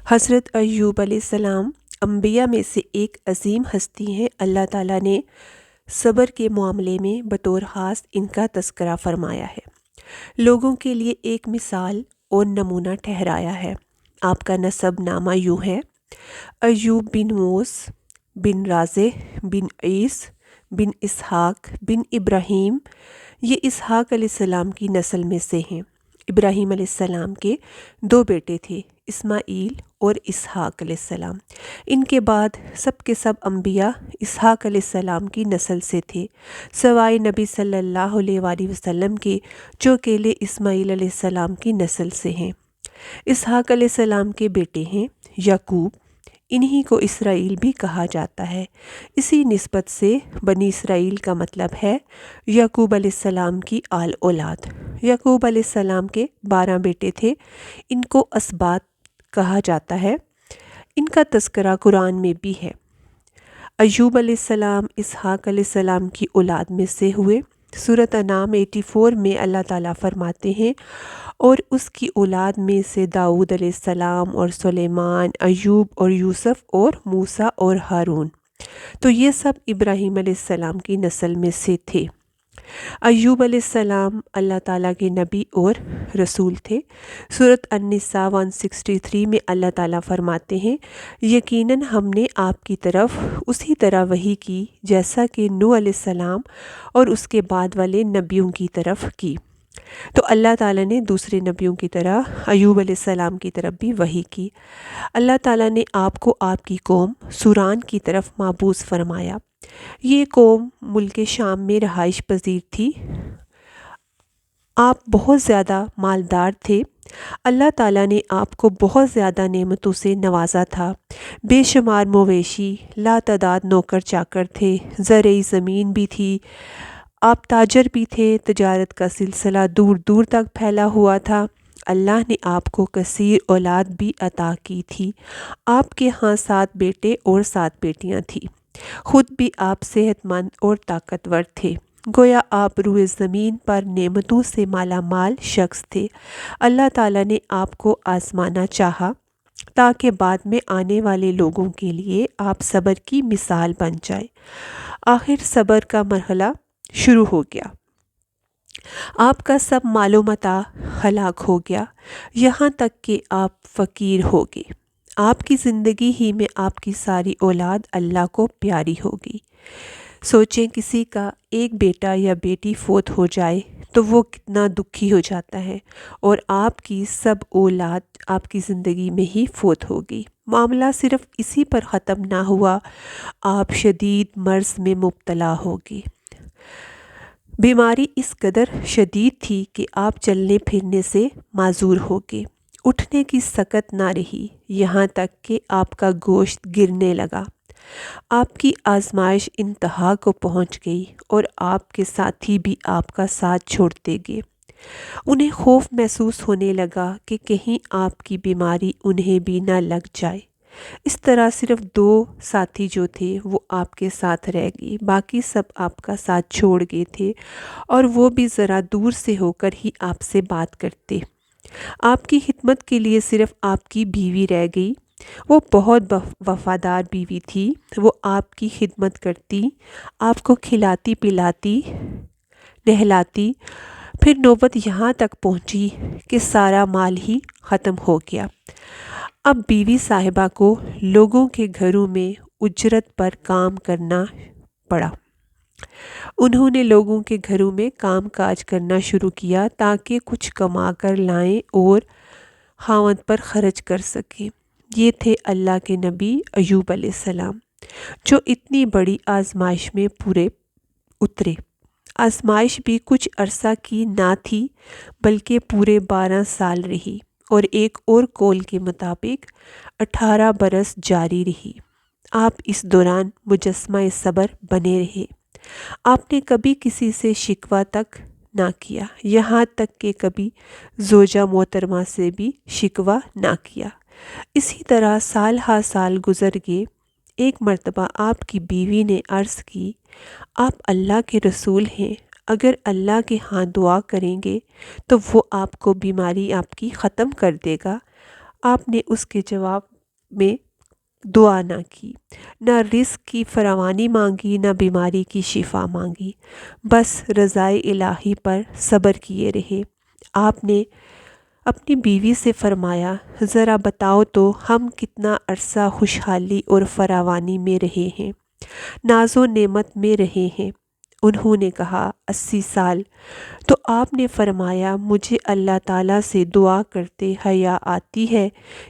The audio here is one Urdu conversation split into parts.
حضرت ایوب علیہ السلام انبیاء میں سے ایک عظیم ہستی ہیں۔ اللہ تعالیٰ نے صبر کے معاملے میں بطور خاص ان کا تذکرہ فرمایا ہے، لوگوں کے لیے ایک مثال اور نمونہ ٹھہرایا ہے۔ آپ کا نسب نامہ یوں ہے: ایوب بن موس بن رازح بن عیس بن اسحاق بن ابراہیم۔ یہ اسحاق علیہ السلام کی نسل میں سے ہیں۔ ابراہیم علیہ السلام کے 2 بیٹے تھے، اسماعیل اور اسحاق علیہ السلام۔ ان کے بعد سب کے سب انبیاء اسحاق علیہ السلام کی نسل سے تھے، سوائے نبی صلی اللہ علیہ وآلہ وسلم کے، جو اکیلے اسماعیل علیہ السلام کی نسل سے ہیں۔ اسحاق علیہ السلام کے بیٹے ہیں یعقوب، انہی کو اسرائیل بھی کہا جاتا ہے۔ اسی نسبت سے بنی اسرائیل کا مطلب ہے یعقوب علیہ السلام کی آل اولاد۔ یعقوب علیہ السلام کے 12 بیٹے تھے، ان کو اسباط کہا جاتا ہے۔ ان کا تذکرہ قرآن میں بھی ہے۔ ایوب علیہ السلام اسحاق علیہ السلام کی اولاد میں سے ہوئے۔ سورۃ انعام 84 میں اللہ تعالیٰ فرماتے ہیں، اور اس کی اولاد میں سے داؤد علیہ السلام اور سلیمان، ایوب اور یوسف اور موسیٰ اور ہارون۔ تو یہ سب ابراہیم علیہ السلام کی نسل میں سے تھے۔ ایوب علیہ السلام اللہ تعالیٰ کے نبی اور رسول تھے۔ سورۃ النساء 163 میں اللہ تعالیٰ فرماتے ہیں، یقیناً ہم نے آپ کی طرف اسی طرح وحی کی جیسا کہ نوح علیہ السلام اور اس کے بعد والے نبیوں کی طرف کی۔ تو اللہ تعالیٰ نے دوسرے نبیوں کی طرح ایوب علیہ السلام کی طرف بھی وحی کی۔ اللہ تعالیٰ نے آپ کو آپ کی قوم سوران کی طرف مبعوث فرمایا۔ یہ قوم ملک شام میں رہائش پذیر تھی۔ آپ بہت زیادہ مالدار تھے۔ اللہ تعالیٰ نے آپ کو بہت زیادہ نعمتوں سے نوازا تھا۔ بے شمار مویشی، لاتعداد نوکر چاکر تھے، زرعی زمین بھی تھی، آپ تاجر بھی تھے، تجارت کا سلسلہ دور دور تک پھیلا ہوا تھا۔ اللہ نے آپ کو کثیر اولاد بھی عطا کی تھی۔ آپ کے ہاں 7 بیٹے اور 7 بیٹیاں تھیں۔ خود بھی آپ صحت مند اور طاقتور تھے، گویا آپ روئے زمین پر نعمتوں سے مالا مال شخص تھے۔ اللہ تعالیٰ نے آپ کو آزمانا چاہا تاکہ بعد میں آنے والے لوگوں کے لیے آپ صبر کی مثال بن جائیں۔ آخر صبر کا مرحلہ شروع ہو گیا۔ آپ کا سب مال و متاع ہلاک ہو گیا، یہاں تک کہ آپ فقیر ہو گئے۔ آپ کی زندگی ہی میں آپ کی ساری اولاد اللہ کو پیاری ہوگی۔ سوچیں، کسی کا ایک بیٹا یا بیٹی فوت ہو جائے تو وہ کتنا دکھی ہو جاتا ہے، اور آپ کی سب اولاد آپ کی زندگی میں ہی فوت ہوگی۔ معاملہ صرف اسی پر ختم نہ ہوا، آپ شدید مرض میں مبتلا ہو گئے۔ بیماری اس قدر شدید تھی کہ آپ چلنے پھرنے سے معذور ہو گئے، اٹھنے کی سکت نہ رہی، یہاں تک کہ آپ کا گوشت گرنے لگا۔ آپ کی آزمائش انتہا کو پہنچ گئی، اور آپ کے ساتھی بھی آپ کا ساتھ چھوڑتے گئے۔ انہیں خوف محسوس ہونے لگا کہ کہیں آپ کی بیماری انہیں بھی نہ لگ جائے۔ اس طرح صرف 2 ساتھی جو تھے وہ آپ کے ساتھ رہ گئے، باقی سب آپ کا ساتھ چھوڑ گئے تھے، اور وہ بھی ذرا دور سے ہو کر ہی آپ سے بات کرتے۔ آپ کی خدمت کے لیے صرف آپ کی بیوی رہ گئی۔ وہ بہت وفادار بیوی تھی، وہ آپ کی خدمت کرتی، آپ کو کھلاتی پلاتی نہلاتی۔ پھر نوبت یہاں تک پہنچی کہ سارا مال ہی ختم ہو گیا۔ اب بیوی صاحبہ کو لوگوں کے گھروں میں اجرت پر کام کرنا پڑا۔ انہوں نے لوگوں کے گھروں میں کام کاج کرنا شروع کیا تاکہ کچھ کما کر لائیں اور خاوند پر خرچ کر سکیں۔ یہ تھے اللہ کے نبی ایوب علیہ السلام، جو اتنی بڑی آزمائش میں پورے اترے۔ آزمائش بھی کچھ عرصہ کی نہ تھی، بلکہ پورے 12 سال رہی، اور ایک اور قول کے مطابق 18 برس جاری رہی۔ آپ اس دوران مجسمہ صبر بنے رہے۔ آپ نے کبھی کسی سے شکوہ تک نہ کیا، یہاں تک کہ کبھی زوجہ محترمہ سے بھی شکوہ نہ کیا۔ اسی طرح سال ہا سال گزر گئے۔ ایک مرتبہ آپ کی بیوی نے عرض کی، آپ اللہ کے رسول ہیں، اگر اللہ کے ہاں دعا کریں گے تو وہ آپ کو بیماری آپ کی ختم کر دے گا۔ آپ نے اس کے جواب میں دعا نہ کی، نہ رزق کی فراوانی مانگی، نہ بیماری کی شفا مانگی، بس رضائے الہی پر صبر کیے رہے۔ آپ نے اپنی بیوی سے فرمایا، ذرا بتاؤ تو ہم کتنا عرصہ خوشحالی اور فراوانی میں رہے ہیں، ناز و نعمت میں رہے ہیں؟ انہوں نے کہا 80 سال۔ تو آپ نے فرمایا، مجھے اللہ تعالیٰ سے دعا کرتے حیا آتی ہے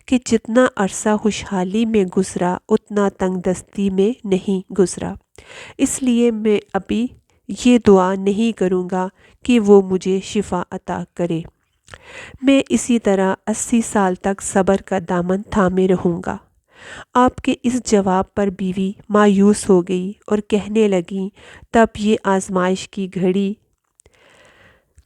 کہ جتنا عرصہ خوشحالی میں گزرا اتنا تنگ دستی میں نہیں گزرا، اس لیے میں ابھی یہ دعا نہیں کروں گا کہ وہ مجھے شفا عطا کرے۔ میں اسی طرح 80 سال تک صبر کا دامن تھامے رہوں گا۔ آپ کے اس جواب پر بیوی مایوس ہو گئی اور کہنے لگیں، تب یہ آزمائش کی گھڑی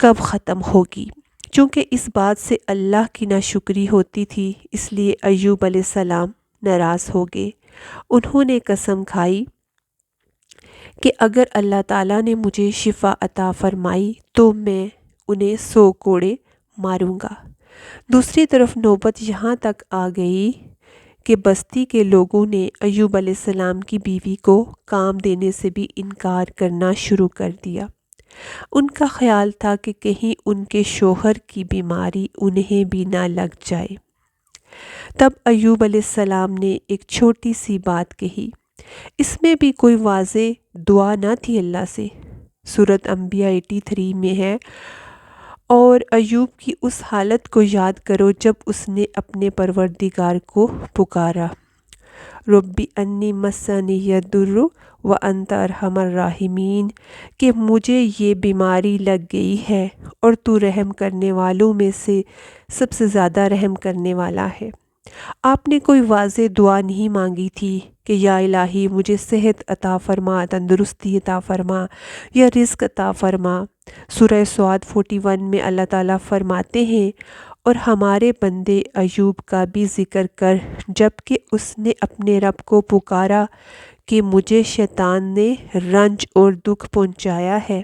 کب ختم ہوگی؟ چونکہ اس بات سے اللہ کی ناشکری ہوتی تھی، اس لیے ایوب علیہ السلام ناراض ہو گئے۔ انہوں نے قسم کھائی کہ اگر اللہ تعالیٰ نے مجھے شفا عطا فرمائی تو میں انہیں 100 کوڑے ماروں گا۔ دوسری طرف نوبت یہاں تک آ گئی کہ بستی کے لوگوں نے ایوب علیہ السلام کی بیوی کو کام دینے سے بھی انکار کرنا شروع کر دیا۔ ان کا خیال تھا کہ کہیں ان کے شوہر کی بیماری انہیں بھی نہ لگ جائے۔ تب ایوب علیہ السلام نے ایک چھوٹی سی بات کہی، اس میں بھی کوئی واضح دعا نہ تھی اللہ سے۔ سورۃ انبیاء 83 میں ہے، اور ایوب کی اس حالت کو یاد کرو جب اس نے اپنے پروردگار کو پکارا، ربی انی مسنی الضر وانت ارحم الراحمین، کہ مجھے یہ بیماری لگ گئی ہے اور تو رحم کرنے والوں میں سے سب سے زیادہ رحم کرنے والا ہے۔ آپ نے کوئی واضح دعا نہیں مانگی تھی کہ یا الہی مجھے صحت عطا فرما، تندرستی عطا فرما یا رزق عطا فرما۔ سورہ سعد 41 میں اللہ تعالیٰ فرماتے ہیں، اور ہمارے بندے ایوب کا بھی ذکر کر جب کہ اس نے اپنے رب کو پکارا کہ مجھے شیطان نے رنج اور دکھ پہنچایا ہے۔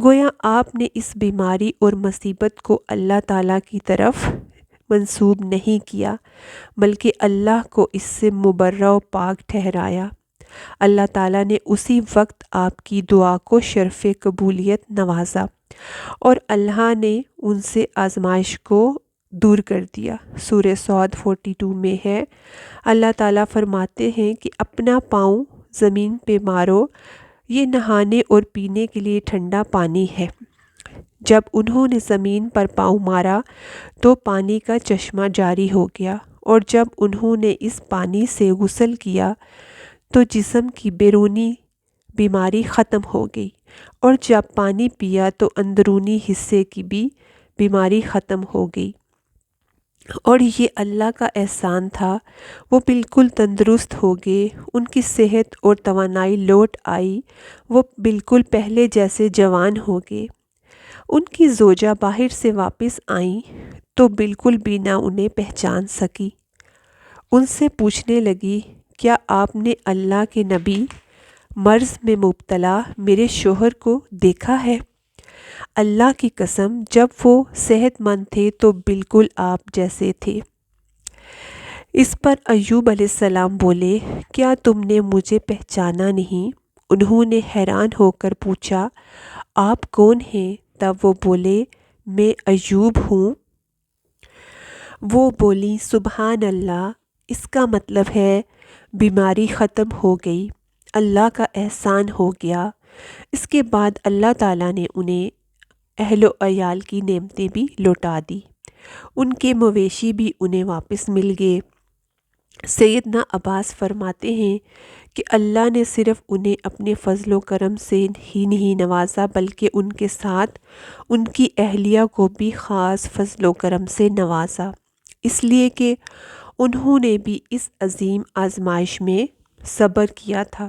گویا آپ نے اس بیماری اور مصیبت کو اللہ تعالیٰ کی طرف منسوب نہیں کیا، بلکہ اللہ کو اس سے مبرہ و پاک ٹھہرایا۔ اللہ تعالیٰ نے اسی وقت آپ کی دعا کو شرف قبولیت نوازا اور اللہ نے ان سے آزمائش کو دور کر دیا۔ سورہ سعد 42 میں ہے، اللہ تعالیٰ فرماتے ہیں کہ اپنا پاؤں زمین پہ مارو، یہ نہانے اور پینے کے لیے ٹھنڈا پانی ہے۔ جب انہوں نے زمین پر پاؤں مارا تو پانی کا چشمہ جاری ہو گیا، اور جب انہوں نے اس پانی سے غسل کیا تو جسم کی بیرونی بیماری ختم ہو گئی، اور جب پانی پیا تو اندرونی حصے کی بھی بیماری ختم ہو گئی۔ اور یہ اللہ کا احسان تھا، وہ بالکل تندرست ہو گئے، ان کی صحت اور توانائی لوٹ آئی، وہ بالکل پہلے جیسے جوان ہو گئے۔ ان کی زوجہ باہر سے واپس آئیں تو بالکل بھی نہ انہیں پہچان سکی۔ ان سے پوچھنے لگی، کیا آپ نے اللہ کے نبی مرض میں مبتلا میرے شوہر کو دیکھا ہے؟ اللہ کی قسم، جب وہ صحت مند تھے تو بالکل آپ جیسے تھے۔ اس پر ایوب علیہ السلام بولے، کیا تم نے مجھے پہچانا نہیں؟ انہوں نے حیران ہو کر پوچھا، آپ کون ہیں؟ تب وہ بولے، میں ایوب ہوں۔ وہ بولی، سبحان اللہ، اس کا مطلب ہے بیماری ختم ہو گئی، اللہ کا احسان ہو گیا۔ اس کے بعد اللہ تعالیٰ نے انہیں اہل و عیال کی نعمتیں بھی لوٹا دی، ان کے مویشی بھی انہیں واپس مل گئے۔ سیدنا عباس فرماتے ہیں کہ اللہ نے صرف انہیں اپنے فضل و کرم سے ہی نہیں نوازا، بلکہ ان کے ساتھ ان کی اہلیہ کو بھی خاص فضل و کرم سے نوازا، اس لیے کہ انہوں نے بھی اس عظیم آزمائش میں صبر کیا تھا۔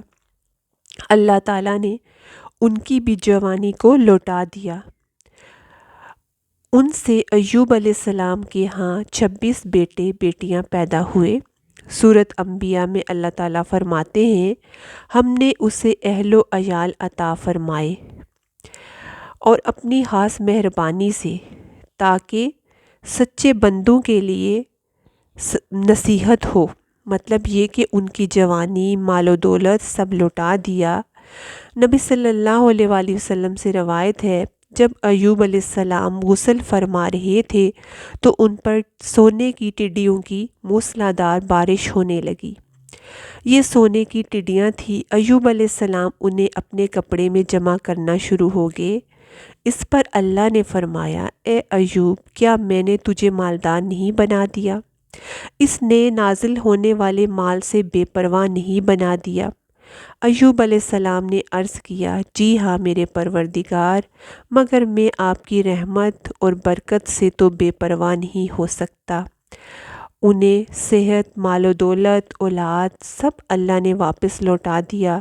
اللہ تعالیٰ نے ان کی بھی جوانی کو لوٹا دیا۔ ان سے ایوب علیہ السلام کے ہاں 26 بیٹے بیٹیاں پیدا ہوئے۔ سورۃ انبیاء میں اللہ تعالیٰ فرماتے ہیں، ہم نے اسے اہل و عیال عطا فرمائے اور اپنی خاص مہربانی سے، تاکہ سچے بندوں کے لیے نصیحت ہو۔ مطلب یہ کہ ان کی جوانی، مال و دولت سب لوٹا دیا۔ نبی صلی اللہ علیہ وآلہ وسلم سے روایت ہے، جب ایوب علیہ السلام غسل فرما رہے تھے تو ان پر سونے کی ٹڈیوں کی موسلادھار بارش ہونے لگی۔ یہ سونے کی ٹڈیاں تھیں۔ ایوب علیہ السلام انہیں اپنے کپڑے میں جمع کرنا شروع ہو گئے۔ اس پر اللہ نے فرمایا، اے ایوب، کیا میں نے تجھے مالدار نہیں بنا دیا؟ اس نے نازل ہونے والے مال سے بے پرواہ نہیں بنا دیا؟ ایوب علیہ السلام نے عرض کیا، جی ہاں میرے پروردگار، مگر میں آپ کی رحمت اور برکت سے تو بے پرواہ نہیں ہو سکتا۔ انہیں صحت، مال و دولت، اولاد سب اللہ نے واپس لوٹا دیا۔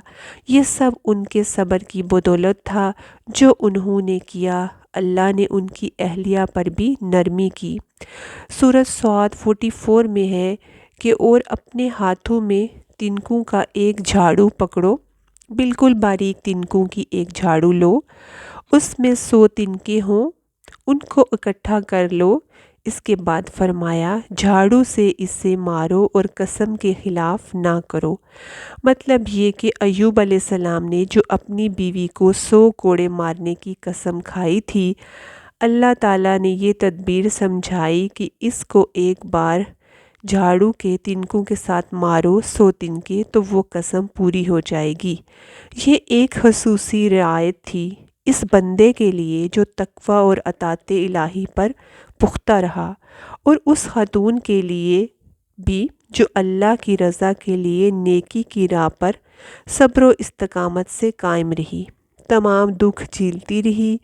یہ سب ان کے صبر کی بدولت تھا جو انہوں نے کیا۔ اللہ نے ان کی اہلیہ پر بھی نرمی کی۔ سورۃ صاد 44 میں ہے کہ اور اپنے ہاتھوں میں تنکوں کا ایک جھاڑو پکڑو، بالکل باریک تنکوں کی ایک جھاڑو لو، اس میں 100 تنکے ہوں، ان کو اکٹھا کر لو۔ اس کے بعد فرمایا، جھاڑو سے اسے مارو اور قسم کے خلاف نہ کرو۔ مطلب یہ کہ ایوب علیہ السلام نے جو اپنی بیوی کو 100 کوڑے مارنے کی قسم کھائی تھی، اللہ تعالیٰ نے یہ تدبیر سمجھائی کہ اس کو ایک بار جھاڑو کے تنکوں کے ساتھ مارو 100 تنکے تو وہ قسم پوری ہو جائے گی۔ یہ ایک خصوصی رعایت تھی اس بندے کے لیے جو تقویٰ اور اطاعت الہی پر پختہ رہا، اور اس خاتون کے لیے بھی جو اللہ کی رضا کے لیے نیکی کی راہ پر صبر و استقامت سے قائم رہی، تمام دکھ جھیلتی رہی۔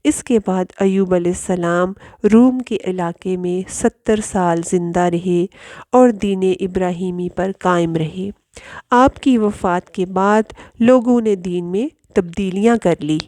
اس کے بعد ایوب علیہ السلام روم کے علاقے میں 70 سال زندہ رہے اور دین ابراہیمی پر قائم رہے۔ آپ کی وفات کے بعد لوگوں نے دین میں تبدیلیاں کر لی۔